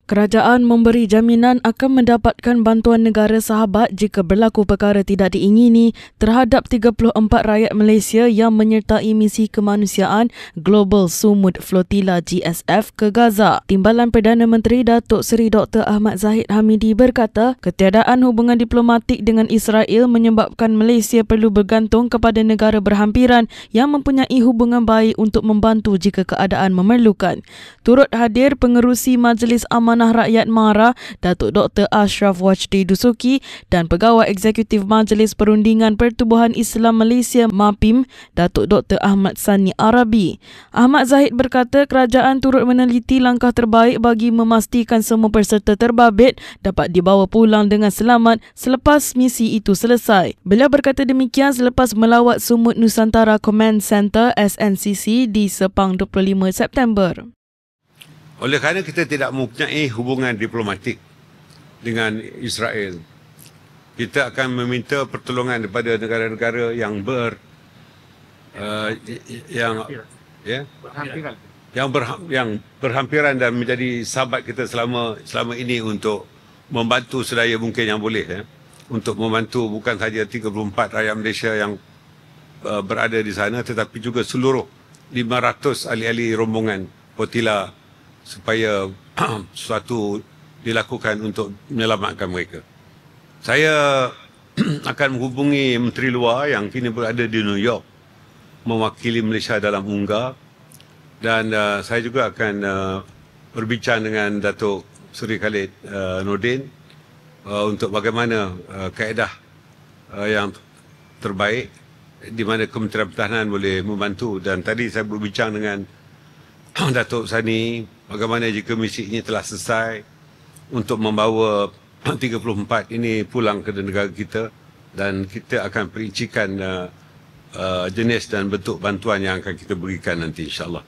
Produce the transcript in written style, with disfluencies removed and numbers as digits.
Kerajaan memberi jaminan akan mendapatkan bantuan negara sahabat jika berlaku perkara tidak diingini terhadap 34 rakyat Malaysia yang menyertai misi kemanusiaan Global Sumud Flotilla GSF ke Gaza. Timbalan Perdana Menteri Datuk Seri Dr. Ahmad Zahid Hamidi berkata, ketiadaan hubungan diplomatik dengan Israel menyebabkan Malaysia perlu bergantung kepada negara berhampiran yang mempunyai hubungan baik untuk membantu jika keadaan memerlukan. Turut hadir Pengerusi Majlis Amanah Rakyat MARA, Datuk Dr. Ashraf Wajdi Dusuki dan Pegawai Eksekutif Majlis Perundingan Pertubuhan Islam Malaysia MAPIM, Datuk Dr. Ahmad Sani Arabi. Ahmad Zahid berkata kerajaan turut meneliti langkah terbaik bagi memastikan semua peserta terbabit dapat dibawa pulang dengan selamat selepas misi itu selesai. Beliau berkata demikian selepas melawat Sumud Nusantara Command Center SNCC di Sepang 25 September. Oleh kerana kita tidak mempunyai hubungan diplomatik dengan Israel, kita akan meminta pertolongan daripada negara-negara yang berhampiran dan menjadi sahabat kita selama ini untuk membantu sedaya mungkin yang boleh, untuk membantu bukan sahaja 34 rakyat Malaysia yang berada di sana, tetapi juga seluruh 500 ahli-ahli rombongan Flotilla supaya sesuatu dilakukan untuk menyelamatkan mereka. Saya akan menghubungi Menteri Luar yang kini berada di New York mewakili Malaysia dalam UNGA, dan saya juga akan berbincang dengan Datuk Seri Khalid Nordin untuk bagaimana kaedah yang terbaik di mana Kementerian Pertahanan boleh membantu. Dan tadi saya berbincang dengan Datuk Sani bagaimana jika misi ini telah selesai untuk membawa 34 ini pulang ke negara kita, dan kita akan perincikan jenis dan bentuk bantuan yang akan kita berikan nanti, insyaAllah.